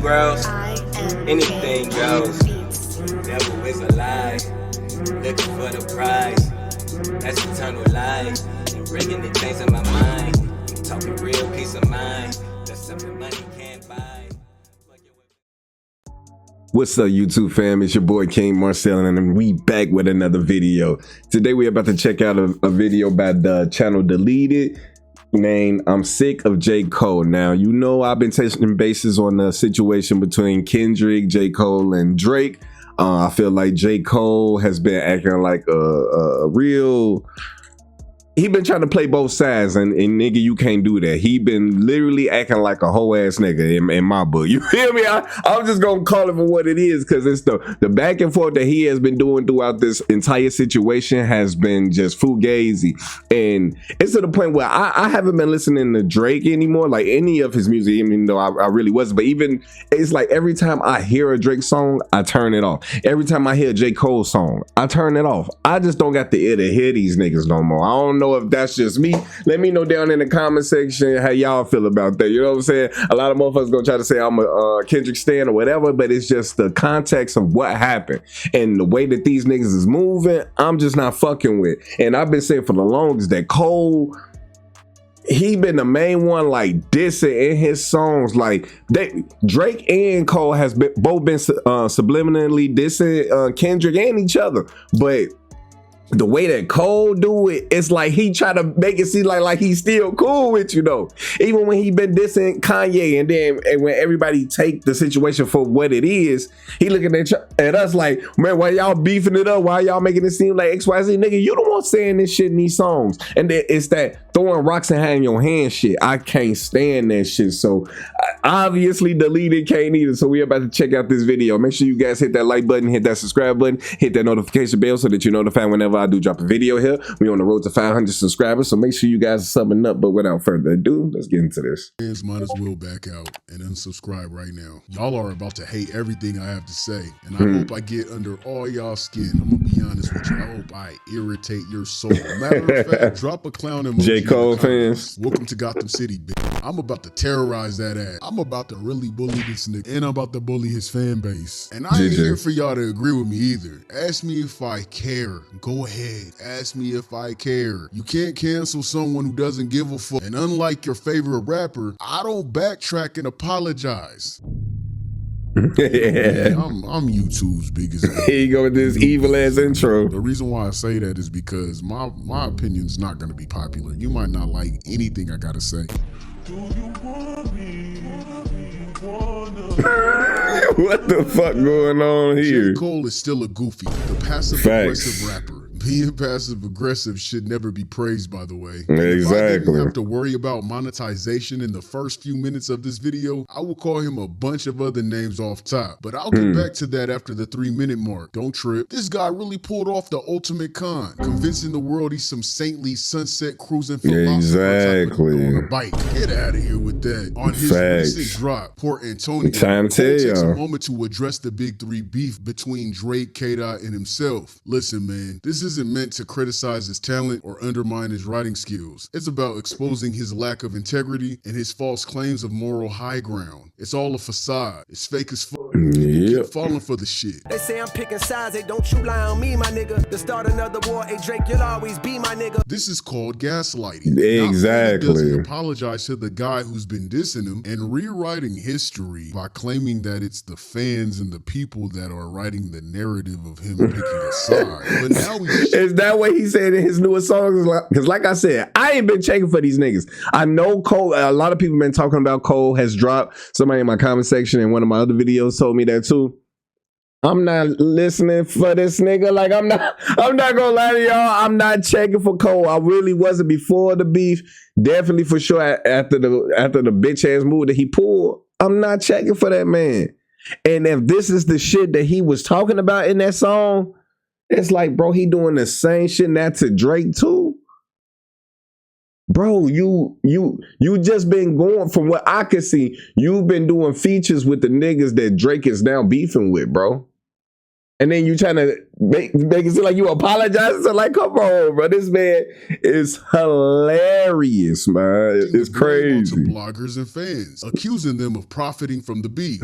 anything grows, anything goes. Devil is a lie, looking for the prize. That's eternal life, and bringing the things in my mind. I'm talking real peace of mind. That's something money can't buy. What's up, YouTube fam? It's your boy KingMarcell, and we back with another video. Today we're about to check out a video by the channel Deleted, named I'm Sick of J. Cole. Now, you know I've been touching bases on the situation between Kendrick, J. Cole, and Drake. I feel like J. Cole has been acting like a real... He been trying to play both sides, and nigga, you can't do that. He been literally acting like a whole ass nigga in my book. You feel me? I'm just gonna call it for what it is, because it's the back and forth that he has been doing throughout this entire situation has been just fugazi, and it's to the point where I haven't been listening to Drake anymore, like any of his music, even though I really wasn't. But even it's like every time I hear a Drake song, I turn it off. Every time I hear a J. Cole song, I turn it off. I just don't got the ear to hear these niggas no more. I don't know if that's just me. Let me know down in the comment section how y'all feel about that. You know what I'm saying? A lot of motherfuckers gonna try to say I'm a Kendrick stan or whatever, but it's just the context of what happened and the way that these niggas is moving. I'm just not fucking with. And I've been saying for the longest that Cole, he been the main one like dissing in his songs. Like Drake and Cole has both been subliminally dissing Kendrick and each other, but the way that Cole do it, it's like he try to make it seem like he's still cool with you though. Even when he been dissing Kanye, and when everybody take the situation for what it is, he looking at us like, man, why y'all beefing it up? Why y'all making it seem like XYZ? Nigga, you don't want saying this shit in these songs. And then it's that throwing rocks and having your hand shit. I can't stand that shit. So obviously Deleted can't either. So we about to check out this video. Make sure you guys hit that like button, hit that subscribe button, hit that notification bell so that you're notified whenever I do drop a video here. We're on the road to 500 subscribers, so make sure you guys are subbing up. But without further ado, let's get into this. Fans might as well back out and unsubscribe right now. Y'all are about to hate everything I have to say, and I hope I get under all y'all skin. I'm gonna be honest with you. I hope I irritate your soul. Matter of fact, drop a clown emoji. J. Cole fans, welcome to Gotham City, bitch. I'm about to terrorize that ass. I'm about to really bully this nigga, and I'm about to bully his fan base. And I ain't here for y'all to agree with me either. Ask me if I care. Go ahead. Ask me if I care. You can't cancel someone who doesn't give a fuck. And unlike your favorite rapper, I don't backtrack and apologize. Yeah, I'm YouTube's biggest. Here you go with this evil ass intro. The reason why I say that is because my opinion's not gonna be popular. You might not like anything I gotta say. Do you want me? What the fuck going on here? J. Cole is still a goofy, the passive-aggressive rapper. Being passive-aggressive should never be praised, by the way. Exactly. If I didn't have to worry about monetization in the first few minutes of this video, I will call him a bunch of other names off top. But I'll get back to that after the 3-minute mark. Don't trip. This guy really pulled off the ultimate con, convincing the world he's some saintly sunset cruising philosopher type of on a bike. Get out of here with that. On his recent drop, Port Antonio, Cole takes a moment to address the big three beef between Drake, K-Dot, and himself. Listen, man, this isn't meant to criticize his talent or undermine his writing skills. It's about exposing his lack of integrity and his false claims of moral high ground. It's all a facade. It's fake as fuck. Keep falling for the shit. They say I'm picking sides. Hey, don't you lie on me, my nigga. To start another war, hey Drake, you'll always be my nigga. This is called gaslighting. Exactly. Doesn't apologize to the guy who's been dissing him and rewriting history by claiming that it's the fans and the people that are writing the narrative of him picking a side. But now is that what he said in his newest songs? Because like I said, I ain't been checking for these niggas. I know Cole, a lot of people been talking about Cole has dropped. Somebody in my comment section in one of my other videos told me that too. I'm not listening for this nigga. Like I'm not gonna lie to y'all. I'm not checking for Cole. I really wasn't before the beef. Definitely for sure after the bitch ass move that he pulled. I'm not checking for that man. And if this is the shit that he was talking about in that song, it's like, bro, he doing the same shit now to Drake too. Bro, you just been going, from what I could see, you've been doing features with the niggas that Drake is now beefing with, bro. And then you trying to make it seem like you apologizing. So like, come on, bro. This man is hilarious, man. It's crazy. To bloggers and fans, accusing them of profiting from the beef.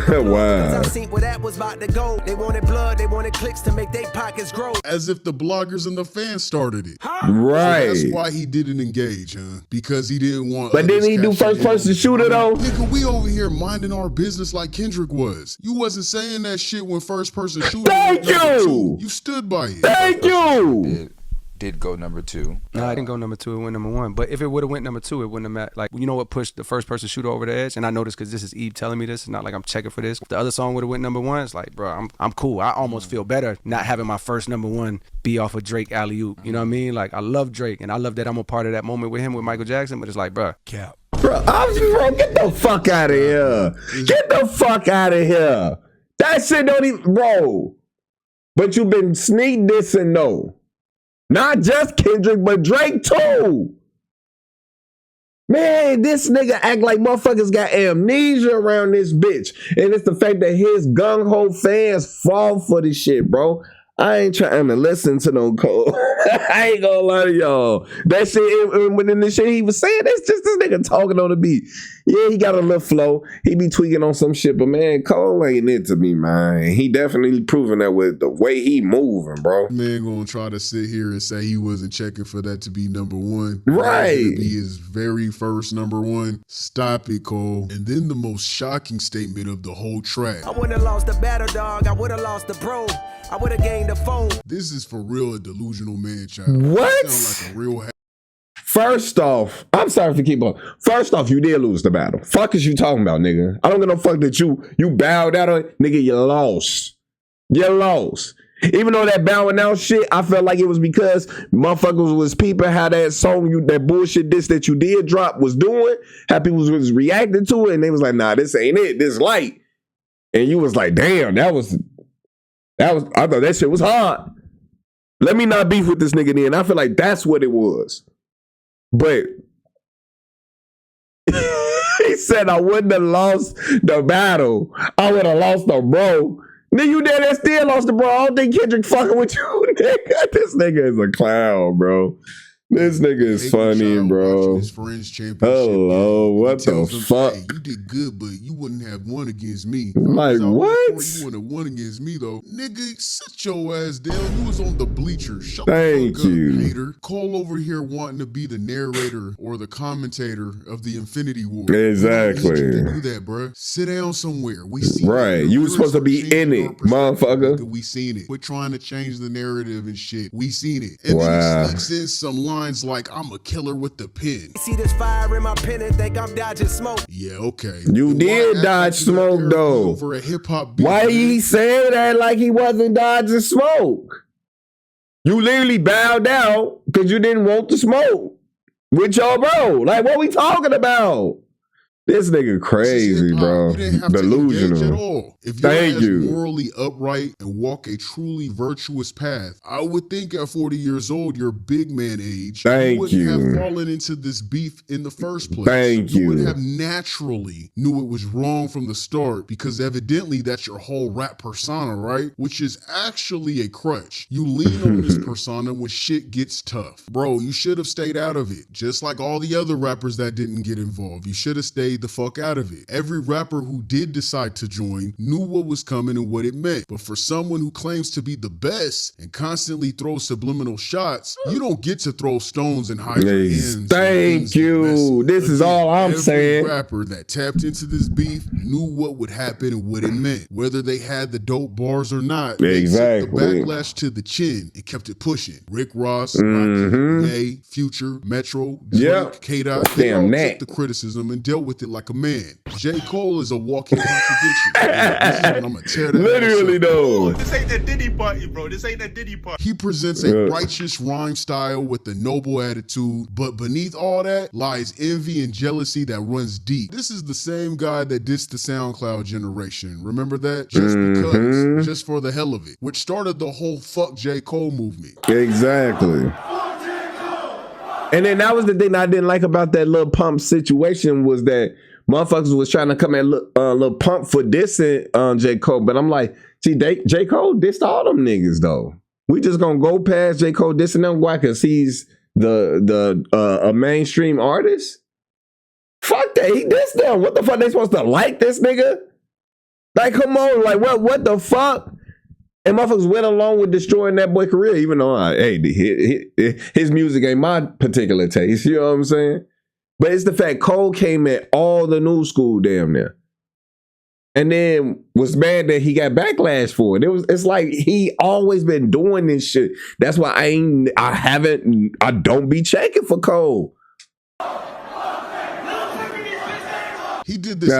Wow. I seen where that was about to go. They wanted blood, they wanted clicks to make their pockets grow. As if the bloggers and the fans started it. Right. So that's why he didn't engage, huh? Because he didn't want. But didn't he do first person shooter though? Nigga, we over here minding our business like Kendrick was. You wasn't saying that shit when first person shooter. Thank you. You stood by it. Thank you. Did go number 2. No, I didn't go number 2. It went number 1. But if it would have went number 2, it wouldn't have mattered. Like, you know what pushed the first person shooter over the edge? And I know this because this is Eve telling me this. It's not like I'm checking for this. If the other song would have went number 1, it's like, bro, I'm cool. I almost feel better not having my first number 1 be off of Drake alley-oop. You know what I mean? Like, I love Drake, and I love that I'm a part of that moment with him with Michael Jackson. But it's like, bro, cap. Bro, get the fuck out of here. Get the fuck out of here. That shit don't even, bro. But you've been sneak dissing though. Not just Kendrick, but Drake too. Man, this nigga act like motherfuckers got amnesia around this bitch. And it's the fact that his gung-ho fans fall for this shit, bro. I ain't trying to listen to no code. I ain't gonna lie to y'all. That shit, within the shit he was saying, that's just this nigga talking on the beat. Yeah, he got a little flow. He be tweaking on some shit, but man, Cole ain't it to me, man. He definitely proving that with the way he moving, bro. Man gonna try to sit here and say he wasn't checking for that to be number 1. Right. To be his very first number 1. Stop it, Cole. And then the most shocking statement of the whole track. I wouldn't have lost the battle, dog. I would have lost the bro. I would have gained the phone. This is for real a delusional man child. What? Sound like a real First off, I'm sorry for keep on. First off, you did lose the battle. Fuck is you talking about, nigga? I don't give no fuck that you bowed out on it. Nigga, you lost. You lost. Even though that bowing out shit, I felt like it was because motherfuckers was peeping how that song, that bullshit diss that you did drop was doing, how people was reacting to it, and they was like, nah, this ain't it. This light. And you was like, damn, I thought that shit was hard. Let me not beef with this nigga then. I feel like that's what it was. But he said I wouldn't have lost the battle. I would have lost the bro. Then you did that still lost the bro. I don't think Kendrick fucking with you, nigga. This nigga is a clown, bro. This nigga is funny, bro. Hello, what the fuck? Hey, you did good, but you wouldn't have won against me. Like, what? You wouldn't have won against me, though. Nigga, sit your ass down. You was on the bleachers. Shut Thank the fuck you. up, hater. Cole over here wanting to be the narrator or the commentator of the Infinity War. Exactly. You do that, bro. Sit down somewhere. We see right. it. You was supposed to be in it, motherfucker. We seen it. We're trying to change the narrative and shit. We seen it. And wow. then he sneaks in some lines like, I'm a killer with the pen. See this fire in my pen and think I'm dodging smoke. Yeah, okay. You did dodge smoke, though. Over a hip-hop beat, why he saying that like he wasn't dodging smoke? You literally bowed out because you didn't want the smoke with your bro. Like, what we talking about? This nigga crazy, bro. You didn't have delusional. to engage at all. If you're morally upright and walk a truly virtuous path, I would think at 40 years old, your big man age, you wouldn't have fallen into this beef in the first place. You would have naturally knew it was wrong from the start because evidently that's your whole rap persona, right? Which is actually a crutch. You lean on this persona when shit gets tough. Bro, you should have stayed out of it. Just like all the other rappers that didn't get involved. You should have stayed the fuck out of it. Every rapper who did decide to join knew what was coming and what it meant. But for someone who claims to be the best and constantly throws subliminal shots, you don't get to throw stones and hide your hands. Thank you. This is all I'm saying. Every rapper that tapped into this beef knew what would happen and what it meant. Whether they had the dope bars or not, exactly. They took the backlash to the chin and kept it pushing. Rick Ross, Rocky, Ye, Future, Metro, Drake, K-Dot, they all took the criticism and dealt with it like a man. J. Cole is a walking contradiction. This is when I'm gonna tear that literally though. This ain't that Diddy party, bro. This ain't that Diddy party. He presents a righteous rhyme style with a noble attitude, but beneath all that lies envy and jealousy that runs deep. This is the same guy that dissed the SoundCloud generation. Remember that? Just because, just for the hell of it, which started the whole fuck J. Cole movement. Exactly. And then that was the thing I didn't like about that Lil Pump situation was that motherfuckers was trying to come at Lil Pump for dissing J. Cole, but I'm like, see, J. Cole dissed all them niggas though. We just gonna go past J. Cole dissing them? Why? Cause he's a mainstream artist? Fuck that, he dissed them. What the fuck, they supposed to like this nigga? Like, come on, like what the fuck? And motherfuckers went along with destroying that boy career, even though his music ain't my particular taste, you know what I'm saying? But it's the fact Cole came at all the new school damn near. And then was mad that he got backlash for it. It's like he always been doing this shit. That's why I don't be checking for Cole. He did this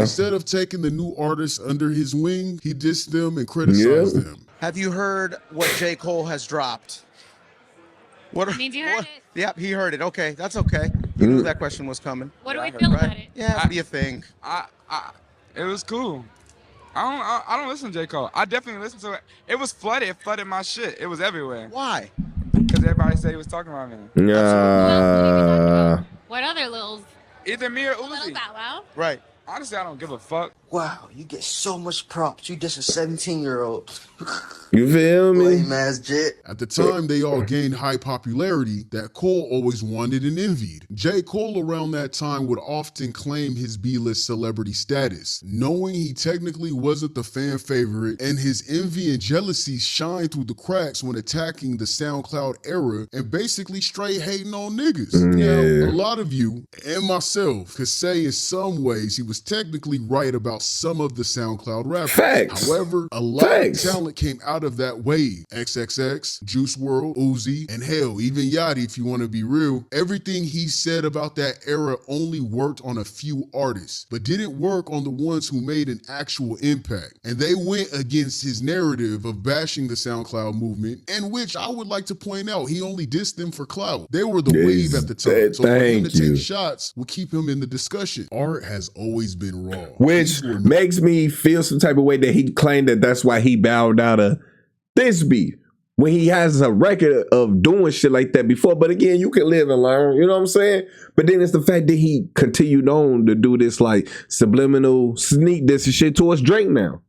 instead of taking the new artists under his wing, he dissed them and criticized them. Have you heard what J. Cole has dropped? Means you heard it. Yep, he heard it. Okay, that's okay. You knew that question was coming. What do we feel about it? Yeah, what do you think? It was cool. I don't listen to J. Cole. I definitely listen to it. It was flooded. It flooded my shit. It was everywhere. Why? Because everybody said he was talking about me. What other Lils? Either me or Lil Uzi. Bow Wow? Right. Honestly, I don't give a fuck. Wow, you get so much props. You just a 17-year-old. You feel me? Lame ass jet. At the time, they all gained high popularity that Cole always wanted and envied. J. Cole around that time would often claim his B-list celebrity status, knowing he technically wasn't the fan favorite, and his envy and jealousy shined through the cracks when attacking the SoundCloud era and basically straight hating on niggas. Now, a lot of you, and myself, could say in some ways he was technically right about some of the SoundCloud rappers. Facts. However, a lot of talent came out of that wave. XXX, Juice WRLD, Uzi, and hell, even Yachty, if you want to be real. Everything he said about that era only worked on a few artists, but didn't work on the ones who made an actual impact. And they went against his narrative of bashing the SoundCloud movement, in which I would like to point out he only dissed them for clout. They were the wave at the time, so for him to take shots would keep him in the discussion. Art has always been raw. Which makes me feel some type of way that he claimed that that's why he bowed out of this beef. When he has a record of doing shit like that before. But again, you can live and learn, you know what I'm saying? But then it's the fact that he continued on to do this like subliminal sneak this and shit towards Drake now.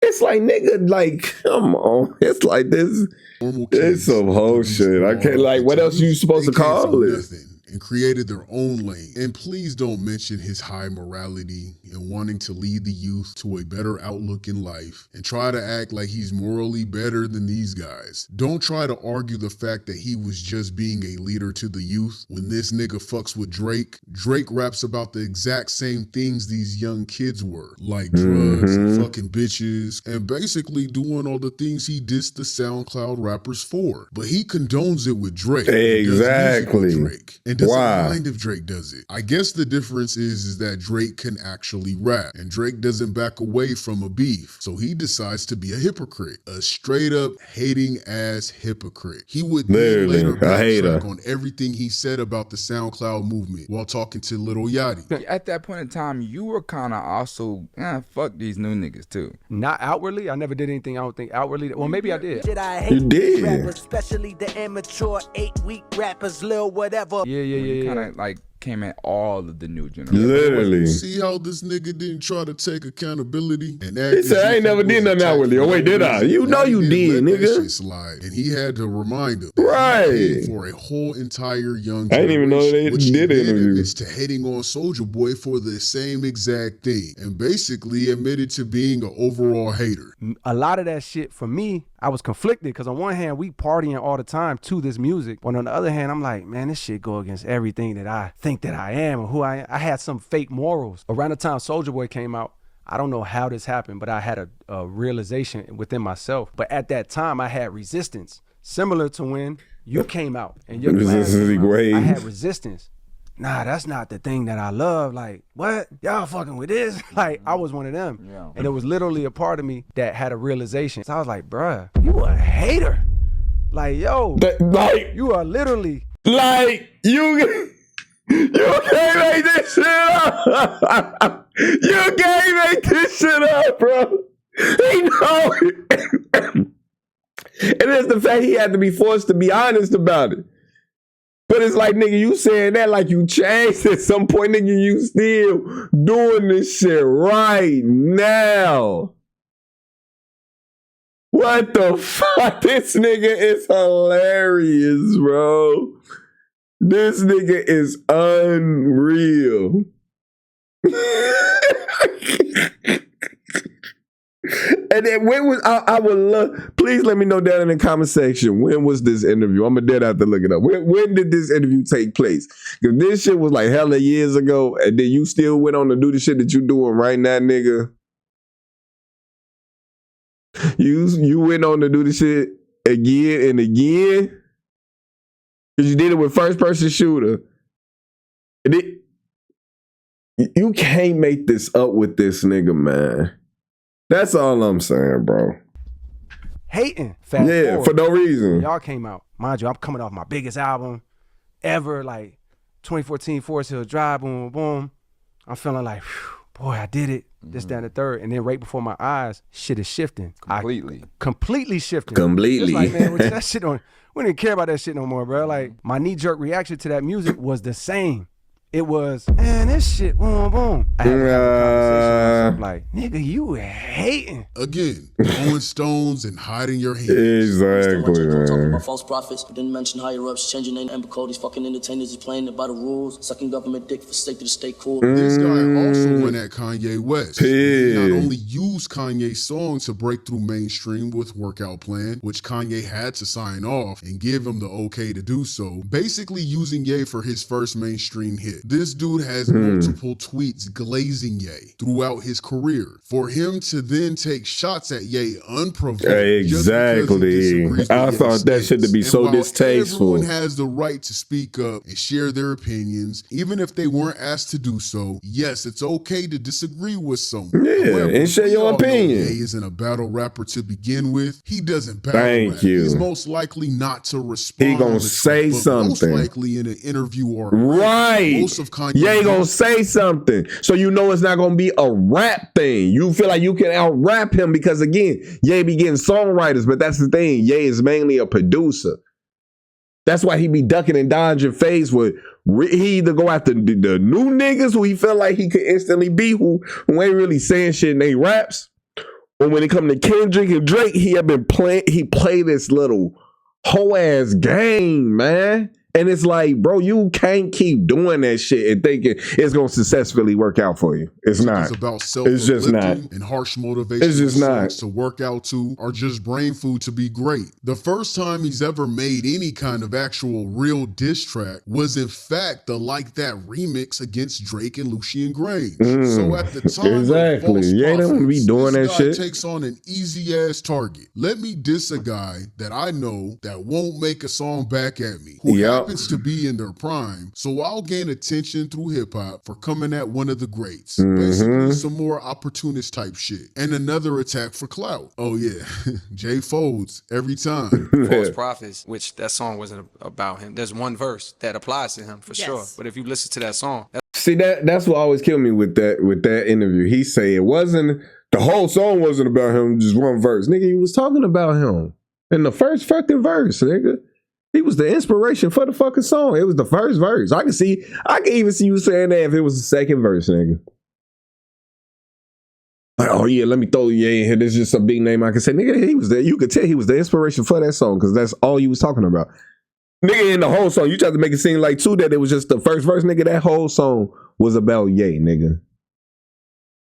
It's like, nigga, like, come on. It's like this. It's some whole shit. I can't, like, what else you supposed to call it? And created their own lane. And please don't mention his high morality and wanting to lead the youth to a better outlook in life and try to act like he's morally better than these guys. Don't try to argue the fact that he was just being a leader to the youth when this nigga fucks with Drake. Drake raps about the exact same things these young kids were, like drugs and fucking bitches and basically doing all the things he dissed the SoundCloud rappers for. But he condones it with Drake. Exactly. Drake. And doesn't mind if Drake does it. I guess the difference is that Drake can actually rap, and Drake doesn't back away from a beef, so he decides to be a hypocrite, a straight up hating ass hypocrite. He would later backtrack on everything he said about the SoundCloud movement while talking to Lil Yachty. At that point in time, you were kind of also, fuck these new niggas too. Not outwardly. I never did anything, I don't think, outwardly. Well, maybe I did. You did. Rappers, especially the amateur 8-week rappers, Lil whatever. Yeah. Kind of like came at all of the new generation. Literally. See how this nigga didn't try to take accountability and he said, I ain't never did nothing outwardly. Oh wait, did I? You know you did, nigga. Slide. And he had to remind him. Right. For a whole entire young I didn't even know they did interviews. To hating on Soulja Boy for the same exact thing and basically admitted to being an overall hater. A lot of that shit for me, I was conflicted because on one hand, we partying all the time to this music. But on the other hand, I'm like, man, this shit go against everything that I think that I am or who I am. I had some fake morals. Around the time Soulja Boy came out, I don't know how this happened, but I had a realization within myself. But at that time, I had resistance, similar to when you came out and your class came out. I had resistance. Nah, that's not the thing that I love. Like, what? Y'all fucking with this? Like, I was one of them. Yeah. And it was literally a part of me that had a realization. So I was like, bruh, you a hater. Like, yo, like, you are literally. Like, you can't make this shit up. You can't make this shit up, bro. He know it. And it's the fact he had to be forced to be honest about it. But But it's like, nigga, you saying that like you changed at some point, nigga, you still doing this shit right now. What the fuck? This nigga is hilarious, bro. This nigga is unreal. And then when was I would love, please let me know down in the comment section, when was this interview? I'm gonna have to look it up. When did this interview take place? Because this shit was like hella years ago, and then you still went on to do the shit that you doing right now, nigga. You went on to do the shit again and again. Because you did it with first person shooter. And you can't make this up with this nigga, man. That's all I'm saying, bro. Hating. Fast forward, for no reason. Y'all came out. Mind you, I'm coming off my biggest album ever, like 2014 Forest Hill Drive, boom, boom. I'm feeling like, whew, boy, I did it. This, down the third. And then right before my eyes, shit is shifting. Completely shifting. Completely. Just like, man, that shit on, we didn't care about that shit no more, bro. Like, my knee-jerk reaction to that music was the same. It was, man, this shit, boom, boom. I had to have a conversation with myself, like, nigga, you hating. Again, throwing stones and hiding your hands. Exactly, Talking man. about false prophets, but didn't mention higher ups, changing their Amber Code. These fucking entertainers is playing it by the rules, sucking government dick for sake to the state cool. This guy also went at Kanye West. He not only used Kanye's song to break through mainstream with Workout Plan, which Kanye had to sign off and give him the okay to do so, basically using Ye for his first mainstream hit. This dude has multiple tweets glazing Ye throughout his career. For him to then take shots at Ye unprovoked. Exactly. I thought that shit to be so distasteful. Everyone has the right to speak up and share their opinions, even if they weren't asked to do so. Yes, it's okay to disagree with someone. However, and share your opinion. Ye isn't a battle rapper to begin with. He doesn't battle rap. He's most likely not to respond. He gonna say something. Most likely in an interview or right. Ye gonna say something. So you know it's not gonna be a rap thing. You feel like you can out-rap him because, again, Ye be getting songwriters, but that's the thing. Ye is mainly a producer. That's why he be ducking and dodging phase with. He either go after the new niggas who he feel like he could instantly be, who ain't really saying shit in they raps. Or when it come to Kendrick and Drake, he play this little hoe ass game, man. And it's like, bro, you can't keep doing that shit and thinking it's gonna successfully work out for you. It's not. It's about It's just not. and harsh motivation. It's just not. To work out to are just brain food to be great. The first time he's ever made any kind of actual real diss track was in fact the Like That remix against Drake and Lucien Graves. So at the time, exactly, you ain't gonna be doing that shit. Takes on an easy ass target. Let me diss a guy that I know that won't make a song back at me, who happens to be in their prime, so I'll gain attention through hip-hop for coming at one of the greats. Basically some more opportunist type shit. And another attack for clout. Oh yeah, Jay folds every time. False Prophets, which that song wasn't about him. There's one verse that applies to him for sure. But if you listen to that song, see, that's what always killed me with that interview. He said it wasn't, the whole song wasn't about him, just one verse. Nigga, he was talking about him in the first fucking verse, nigga. He was the inspiration for the fucking song. It was the first verse. I can even see you saying that if it was the second verse, nigga. Like, oh yeah, let me throw Ye in here. This is just a big name I can say. Nigga, he was there. You could tell he was the inspiration for that song because that's all you was talking about. Nigga, in the whole song, you tried to make it seem like too that it was just the first verse, nigga. That whole song was about Ye, nigga.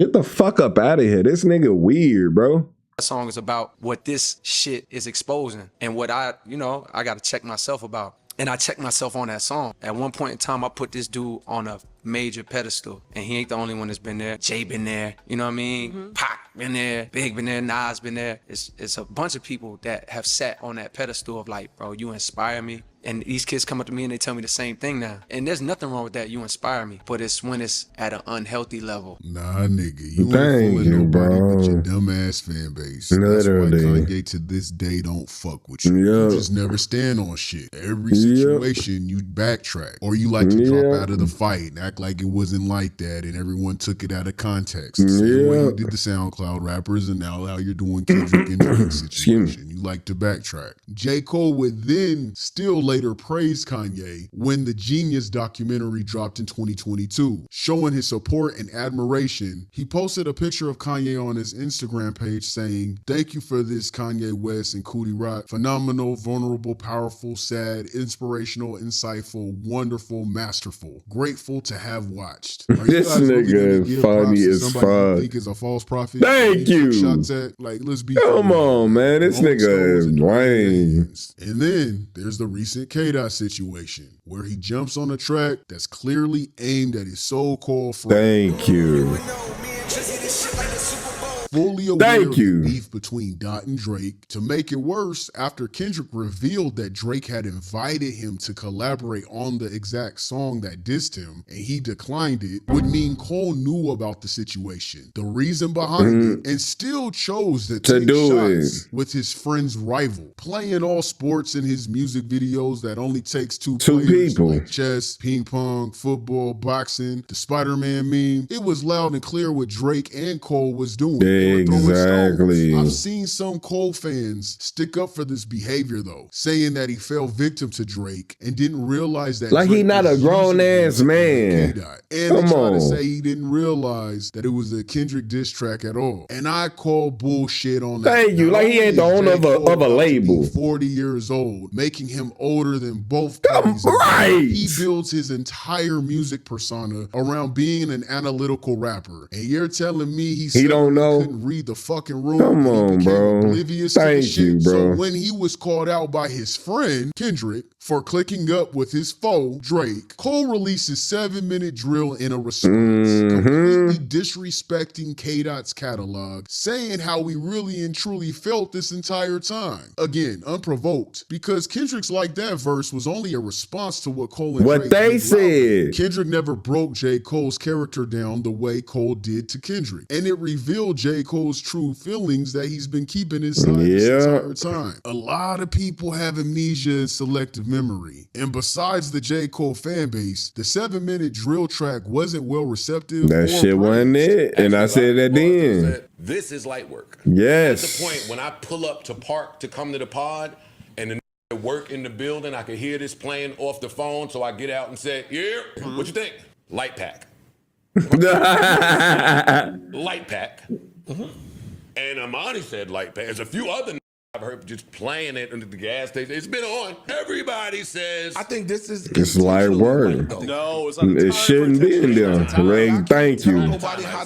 Get the fuck up out of here. This nigga weird, bro. That song is about what this shit is exposing and what I got to check myself about. And I checked myself on that song. At one point in time, I put this dude on a major pedestal. And he ain't the only one that's been there. Jay been there. You know what I mean? Pac been there. Big been there. Nas been there. It's a bunch of people that have sat on that pedestal of like, bro, you inspire me. And these kids come up to me and they tell me the same thing now. And there's nothing wrong with that. You inspire me. But it's when it's at an unhealthy level. Nah, nigga. You ain't fooling nobody but your dumbass fan base. Literally. That's why Kanye to this day don't fuck with you. You just never stand on shit. Every situation you backtrack. Or you like to drop out of the fight and act like it wasn't like that and everyone took it out of context. The same way you did the SoundCloud rappers and now how you're doing Kendrick and Drake situation. You like to backtrack. J. Cole would then still later praised Kanye when the Genius documentary dropped in 2022. Showing his support and admiration, he posted a picture of Kanye on his Instagram page saying, "Thank you for this, Kanye West and Cootie Rock. Phenomenal, vulnerable, powerful, sad, inspirational, insightful, wonderful, masterful. Grateful to have watched." Are you This guys really nigga gonna is give funny props to as somebody you fuck. think is a false prophet? Thank you. Shots at, like, let's be Come fair. on, man. This Rolling nigga Stones is in the right lame. hands. And then there's the recent K-Dot situation where he jumps on a track that's clearly aimed at his so-called friend. Thank you. Fully aware Thank of you. the beef between Dot and Drake. To make it worse, after Kendrick revealed that Drake had invited him to collaborate on the exact song that dissed him, and he declined it, would mean Cole knew about the situation, the reason behind it, and still chose to take do shots with his friend's rival, playing all sports in his music videos that only takes two players, people. like chess, ping pong, football, boxing, the Spider-Man meme. It was loud and clear what Drake and Cole was doing. They were throwing Exactly. stones. I've seen some Cole fans stick up for this behavior though, saying that he fell victim to Drake and didn't realize that Like Drake he not a was grown using ass him man. K-Dot. And Come they try to on. say he didn't realize that it was a Kendrick diss track at all. And I call bullshit on that. Thank you. Not Like he only ain't the is owner J. of a Cole about to be label. 40 years old, making him older than both parties. right. He builds his entire music persona around being an analytical rapper. And you're telling me He don't know? couldn't read the fucking room. Come and he on, became bro. oblivious to the Thank shit. you, bro. So when he was called out by his friend Kendrick for clicking up with his foe Drake, Cole releases 7-minute drill in a response, completely disrespecting K-Dot's catalog, saying how he really and truly felt this entire time. Again, unprovoked, because Kendrick's Like That verse was only a response to what Cole and What Drake they did said. loudly. Kendrick never broke J. Cole's character down the way Cole did to Kendrick, and it revealed J. Cole's true feelings that he's been keeping inside this entire time. A lot of people have amnesia and selective memory, and besides the J. Cole fan base, the 7-minute drill track wasn't well receptive. That or shit wasn't it. And I said that then. This is light work. Yes. At the point when I pull up to park to come to the pod and the work in the building, I can hear this playing off the phone, so I get out and say, "Yeah, what you think?" Light pack. Light pack. And Amani said light pack. There's a few other I've heard just playing it at the gas station. It's been on. Everybody says. I think this is. It's light work. No, it's It shouldn't be in there. Ray, thank you.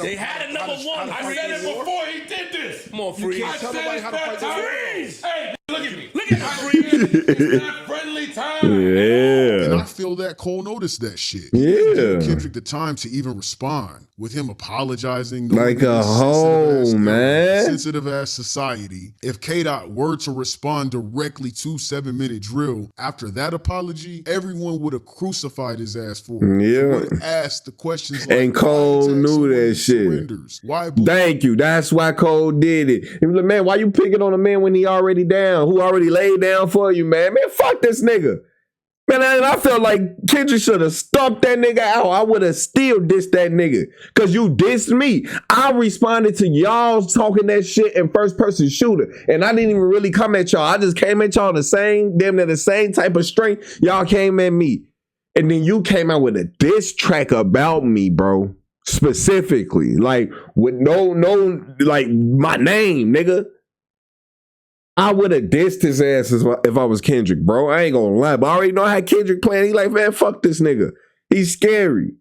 They had a number one. I said it before he did this. Come on, Freeze. I Tell said nobody it's how to fight that this time. Hey, look at me. Look at me. It's not friendly time. And I Yeah. feel that Cole noticed that shit. Yeah. Gave Kendrick the time to even respond, with him apologizing. Like a hoe, man. Sensitive ass society. If K-Dot were to respond directly to 7-minute drill after that apology, everyone would have crucified his ass for it. Yeah. Would have asked the questions like, And Cole why knew attack that shit. surrenders? Why Thank you. That's why Cole did it. He was like, man, why you picking on a man when he already down? Who already laid down for you, man? Man, fuck this nigga. Man, and I felt like Kendrick should have stomped that nigga out. I would have still dissed that nigga. Cause you dissed me. I responded to y'all talking that shit in first person shooter. And I didn't even really come at y'all. I just came at y'all damn near the same type of strength y'all came at me. And then you came out with a diss track about me, bro. Specifically. Like, with no, like, my name, nigga. I would have dissed his ass if I was Kendrick, bro. I ain't gonna lie, but I already know how Kendrick playing. He like, man, fuck this nigga. He's scary.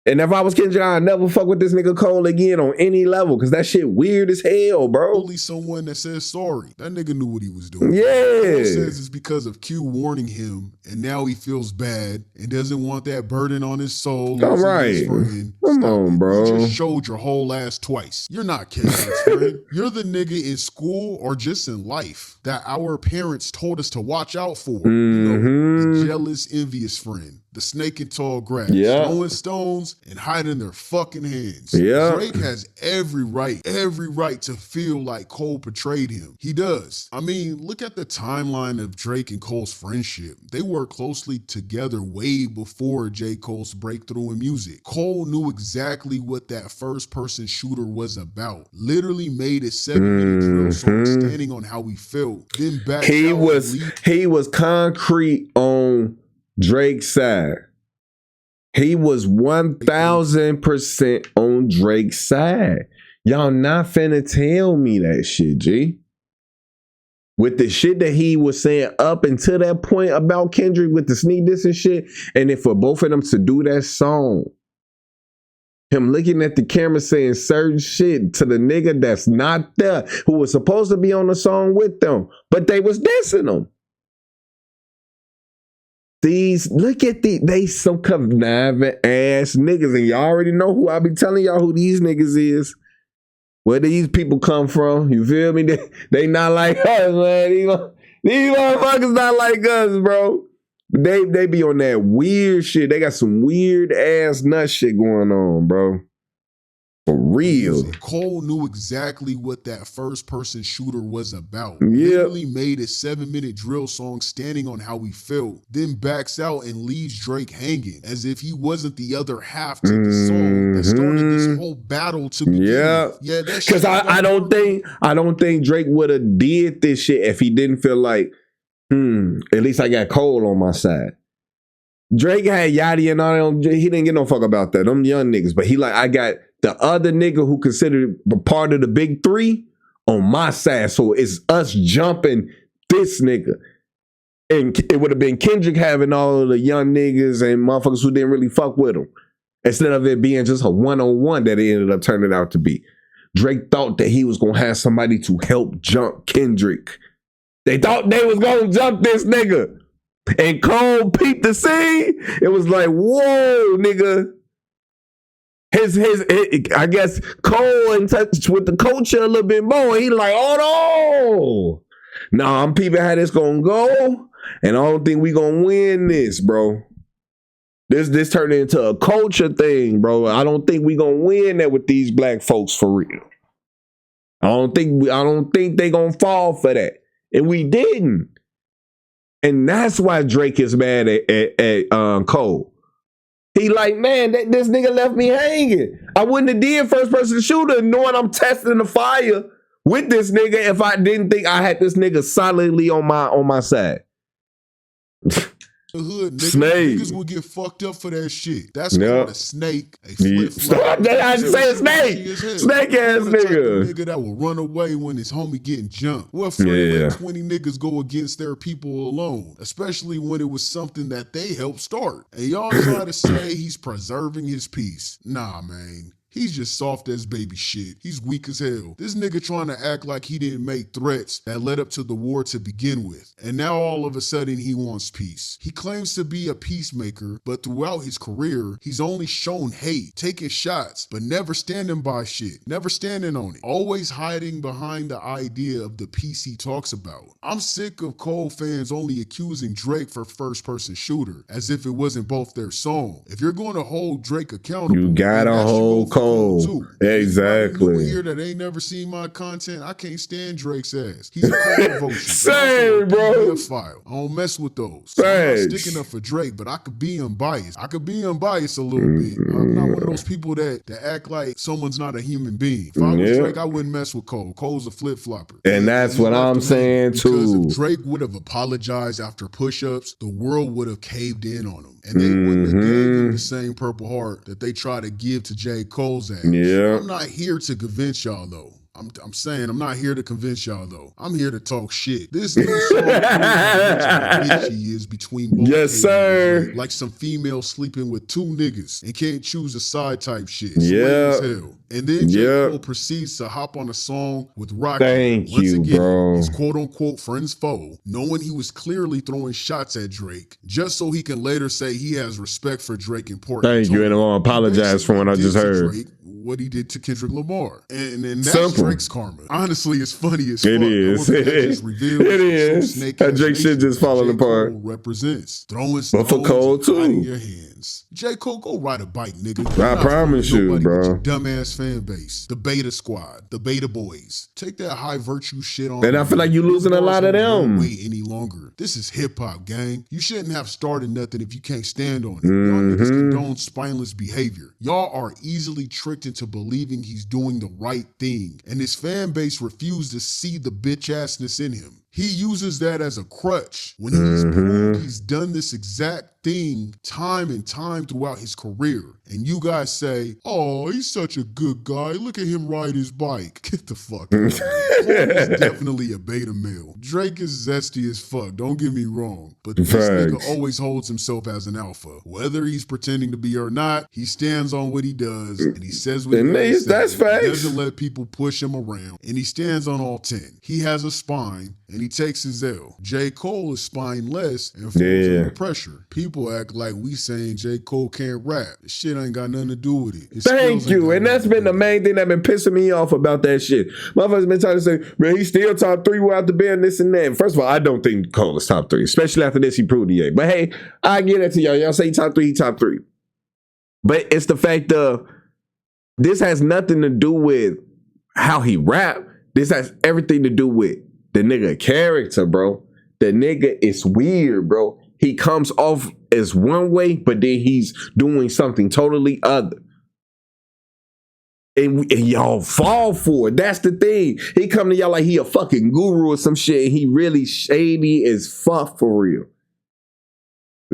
And if I was Kendrick, I'd never fuck with this nigga Cole again on any level, because that shit weird as hell, bro. Only someone that says sorry. That nigga knew what he was doing. Yeah. Cole says it's because of Q warning him, and now he feels bad and doesn't want that burden on his soul. All right. Come on, bro. You just showed your whole ass twice. You're not K-Dot's friend. You're the nigga in school or just in life that our parents told us to watch out for. You know, the jealous, envious friend. the snake in tall grass, Yeah. throwing stones and hiding their fucking hands. Yeah. Drake has every right to feel like Cole betrayed him. He does. I mean, look at the timeline of Drake and Cole's friendship. They worked closely together way before J. Cole's breakthrough in music. Cole knew exactly what that first-person shooter was about. Literally made a 7-minute drill song standing on how he felt. Then back he was concrete on Drake's side. He was 1000% on Drake's side. Y'all not finna tell me that shit, G. With the shit that he was saying up until that point about Kendrick with the sneak diss and shit, and then for both of them to do that song, him looking at the camera saying certain shit to the nigga that's not there, who was supposed to be on the song with them, but they was dissing them. Look at they some conniving ass niggas, and y'all already know who I be telling y'all who these niggas is. Where these people come from, you feel me? They not like us, man. These motherfuckers not like us, bro. They be on that weird shit. They got some weird ass nut shit going on, bro. For real. Cole knew exactly what that first-person shooter was about. Yep. Literally made a 7-minute drill song standing on how he felt, then backs out and leaves Drake hanging, as if he wasn't the other half to the song that started this whole battle to begin with. Yeah, that shit. Because I don't think Drake would have did this shit if he didn't feel like, at least I got Cole on my side. Drake had Yachty and all them. He didn't get no fuck about that. Them young niggas. But he like, I got the other nigga who considered a part of the big three on my side. So it's us jumping this nigga. And it would have been Kendrick having all of the young niggas and motherfuckers who didn't really fuck with him. Instead of it being just a one-on-one that it ended up turning out to be. Drake thought that he was going to have somebody to help jump Kendrick. They thought they was going to jump this nigga. And Cole peeped the scene. It was like, whoa, nigga. I guess Cole in touch with the culture a little bit more. He like, oh no. Nah, I'm peeping how this gonna go. And I don't think we gonna win this, bro. This turned into a culture thing, bro. I don't think we gonna win that with these black folks for real. I don't think they gonna fall for that. And we didn't. And that's why Drake is mad at Cole. He like, man, this nigga left me hanging. I wouldn't have did first-person shooter knowing I'm testing the fire with this nigga if I didn't think I had this nigga solidly on my side. The hood, Snake. niggas will get fucked up for that shit. That's called a snake. Stop that! I say snake. Snake ass nigga. Nigga that will run away when his homie getting jumped. What friend let 20 niggas go against their people alone, especially when it was something that they helped start. And y'all try to say he's preserving his peace. Nah, man. He's just soft as baby shit. He's weak as hell. This nigga trying to act like he didn't make threats that led up to the war to begin with. And now all of a sudden he wants peace. He claims to be a peacemaker, but throughout his career, he's only shown hate, taking shots, but never standing by shit. Never standing on it. Always hiding behind the idea of the peace he talks about. I'm sick of Cole fans only accusing Drake for first-person shooter, as if it wasn't both their song. If you're going to hold Drake accountable, you gotta hold Cole. Exactly. People here that ain't never seen my content, I can't stand Drake's ass. He's a Cole devotion. Same, bro. File. I don't mess with those. So I'm not sticking up for Drake, but I could be unbiased. I could be unbiased a little bit. I'm not one of those people that act like someone's not a human being. If I was Drake, I wouldn't mess with Cole. Cole's a flip-flopper. And that's what I'm saying too. Because if Drake would have apologized after push-ups, the world would have caved in on him. And they wouldn't have gave him the same Purple Heart that they try to give to J. Cole's ass. Yeah. I'm not here to convince y'all though. I'm saying I'm not here to convince y'all though. I'm here to talk shit. This new song bitch he is between both. Yes, sir. Like some female sleeping with two niggas and can't choose a side type shit. Yeah. And then J. Cole proceeds to hop on a song with Rocky. Thank Once you, again, bro. his quote unquote friend's foe, knowing he was clearly throwing shots at Drake, just so he can later say he has respect for Drake and Portland. Thank you, and I want to apologize for what I just heard. Drake what he did to Kendrick Lamar. And that's Simple. Drake's karma. Honestly, it's funny as fuck. It is. It is. That Drake shit just falling apart. Represents throwing But stones for Cole and hiding too. your hands. J. Cole, go ride a bike, nigga. I promise you, bro. Dumbass fan base, the Beta Squad, the Beta Boys. Take that high virtue shit on. And I feel like you're losing a lot of them. Wait any longer. This is hip hop, gang. You shouldn't have started nothing if you can't stand on it. Y'all niggas condone spineless behavior. Y'all are easily tricked into believing he's doing the right thing, and his fan base refused to see the bitch assness in him. He uses that as a crutch when he's proved he's done this exact thing time and time throughout his career. And you guys say, oh, he's such a good guy. Look at him ride his bike. Get the fuck out of here. Cole is definitely a beta male. Drake is zesty as fuck, don't get me wrong. But this nigga always holds himself as an alpha. Whether he's pretending to be or not, he stands on what he does and he says what he does. That's facts. He doesn't let people push him around. And he stands on all 10. He has a spine and he takes his L. J. Cole is spineless and falls under pressure. People act like we saying J. Cole can't rap. This shit ain't got nothing to do with it. Thank you. And that's been the main thing that been pissing me off about that shit. Motherfuckers been trying to say, man, he's still top 3 without the band, this and that. First of all, I don't think Cole is top 3, especially after this he proved he ain't. But hey, I get it to y'all. Y'all say he top 3, he top 3. But it's the fact of this has nothing to do with how he rap. This has everything to do with the nigga character, bro. The nigga is weird, bro. He comes off as one way, but then he's doing something totally other. And y'all fall for it. That's the thing. He come to y'all like he a fucking guru or some shit, and he really shady as fuck for real.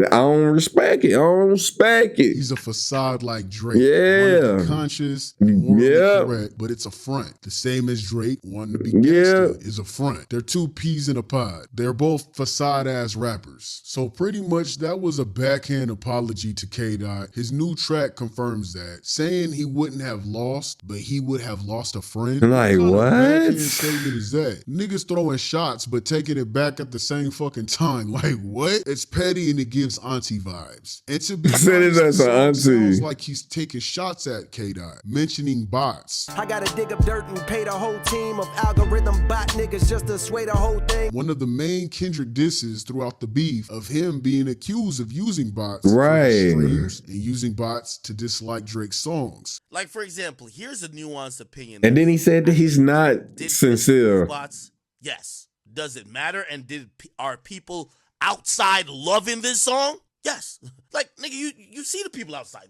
I don't respect it. He's a facade like Drake. Yeah. Wanting to be conscious, morally correct, but it's a front. The same as Drake wanting to be gangster is a front. They're two peas in a pod. They're both facade-ass rappers. So pretty much that was a backhand apology to K-Dot. His new track confirms that. Saying he wouldn't have lost, but he would have lost a friend. Like, what what? kind of backhand statement is that? Niggas throwing shots, but taking it back at the same fucking time. Like, what? It's petty and it gives auntie vibes. And to be honest, it sounds like he's taking shots at K-Dot, mentioning bots. I gotta dig up dirt and pay the whole team of algorithm bot niggas just to sway the whole thing. One of the main Kendrick disses throughout the beef of him being accused of using bots for his streams and using bots to dislike Drake's songs. Like, for example, here's a nuanced opinion. And then he said that he's not sincere. Bots? Yes. Does it matter? And are people outside loving this song? Yes. Like, nigga, you see the people outside.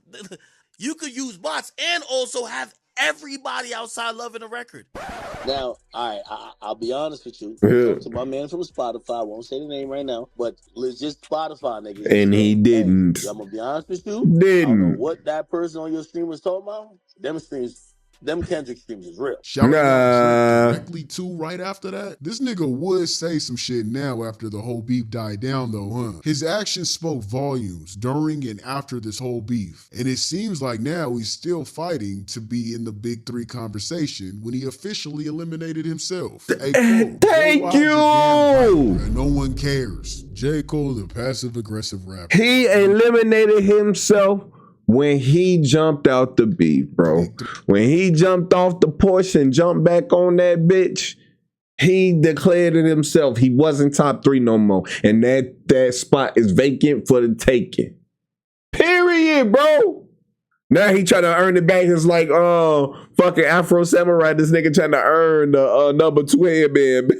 You could use bots and also have everybody outside loving a record. Now, all right, I'll be honest with you. To my man from Spotify, I won't say the name right now, but legit Spotify, nigga. And he didn't. Hey, I'm gonna be honest with you. I don't know what that person on your stream was talking about. Them Kendrick streams is real. Shout out directly to right after that. This nigga would say some shit now after the whole beef died down though, huh? His actions spoke volumes during and after this whole beef. And it seems like now he's still fighting to be in the big 3 conversation when he officially eliminated himself. Hey, Cole, thank you! No one cares. J. Cole, the passive aggressive rapper. He eliminated himself when he jumped out the beef, bro. When he jumped off the porch and jumped back on that bitch, he declared it himself. He wasn't top 3 no more. And that spot is vacant for the taking. Period, bro. Now he trying to earn it back. It's like, fucking Afro Samurai, this nigga trying to earn the number 2 headband.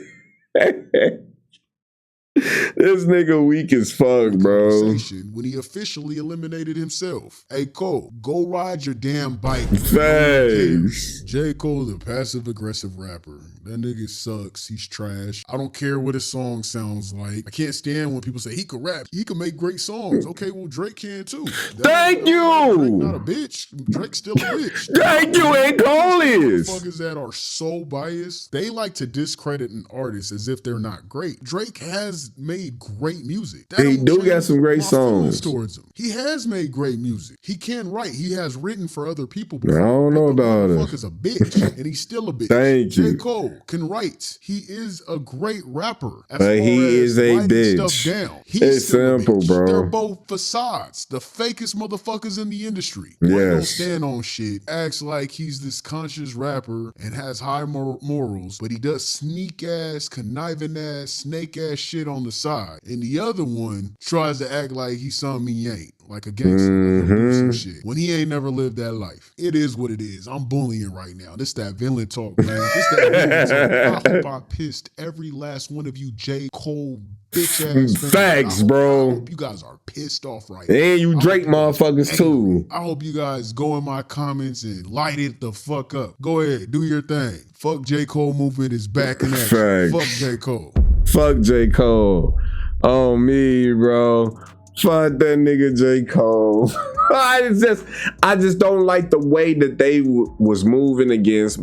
This nigga weak as fuck, bro. When he officially eliminated himself. Hey, Cole, go ride your damn bike. Thanks. J. Cole, the passive-aggressive rapper. That nigga sucks. He's trash. I don't care what his song sounds like. I can't stand when people say he could rap. He can make great songs. Okay, well, Drake can too. Thank you. Drake not a bitch. Drake's still a bitch. Thank you, and Cole is. Motherfuckers that are so biased, they like to discredit an artist as if they're not great. Drake has has made great music. He do got some great songs towards him. He has made great music. He can write. He has written for other people I before. don't know about it. Motherfucker's a bitch, and he's still a bitch. Thank J. you. Cole can write. He is a great rapper. As But far he as is a writing bitch. Stuff down. He's It's still a simple, bitch. bro. They're both facades. The fakest motherfuckers in the industry. One don't Yes. stand on shit. Acts like he's this conscious rapper and has high morals, but he does sneak ass, conniving ass, snake ass shit on the side. And the other one tries to act like he's something he ain't, like a gangster, like he'll do some shit, when he ain't never lived that life. It is what it is. I'm bullying right now. This that villain talk, man. This that villain talk. I hope I pissed every last one of you J. Cole bitch ass fans. Facts, bro. I hope you guys are pissed off right now. And you Drake motherfuckers too. I hope you guys go in my comments and light it the fuck up. Go ahead, do your thing. Fuck J. Cole movement is back in action. Facts. Fuck J. Cole. Fuck J. Cole. Oh me, bro. Fuck that nigga J. Cole. I just don't like the way that they was moving against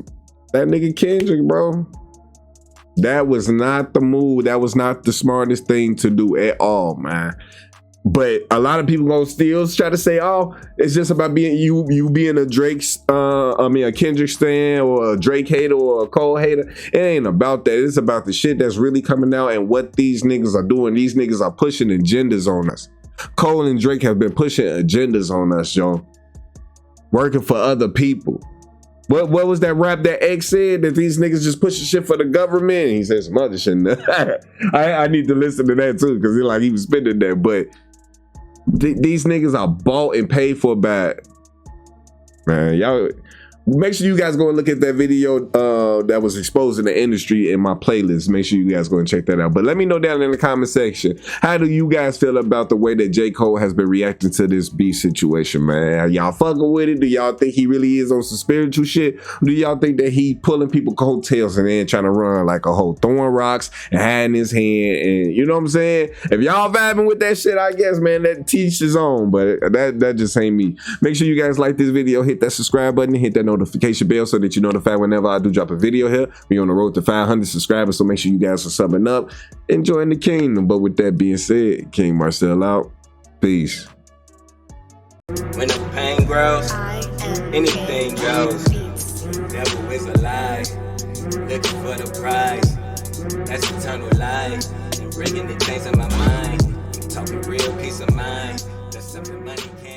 that nigga Kendrick, bro. That was not the move. That was not the smartest thing to do at all, man. But a lot of people gonna still try to say, "Oh, it's just about being you being a a Kendrick stan or a Drake hater or a Cole hater." It ain't about that. It's about the shit that's really coming out and what these niggas are doing. These niggas are pushing agendas on us. Cole and Drake have been pushing agendas on us, yo. Working for other people. What was that rap that X said, that these niggas just pushing shit for the government? He said some other shit. I need to listen to that too, because he was spitting that. But these niggas are bought and paid for by, man, y'all. Make sure you guys go and look at that video that was exposing the industry in my playlist. Make sure you guys go and check that out. But let me know down in the comment section, how do you guys feel about the way that J. Cole has been reacting to this beef situation, man? Are y'all fucking with it? Do y'all think he really is on some spiritual shit? Do y'all think that he pulling people coattails and then trying to run like a whole throwing rocks and hiding his hand? And you know what I'm saying? If y'all vibing with that shit, I guess, man, that teach his own. But that just ain't me. Make sure you guys like this video, hit that subscribe button, hit that notification bell so that you're notified whenever I do drop a video here. We on the road to 500 subscribers, so make sure you guys are subbing up, enjoying the kingdom. But with that being said, KingMarcell out. Peace. When the pain grows, anything goes. Devil is a lie, looking for the prize. That's eternal life, and bringing the things in my mind. I'm talking real peace of mind. That's something money can't.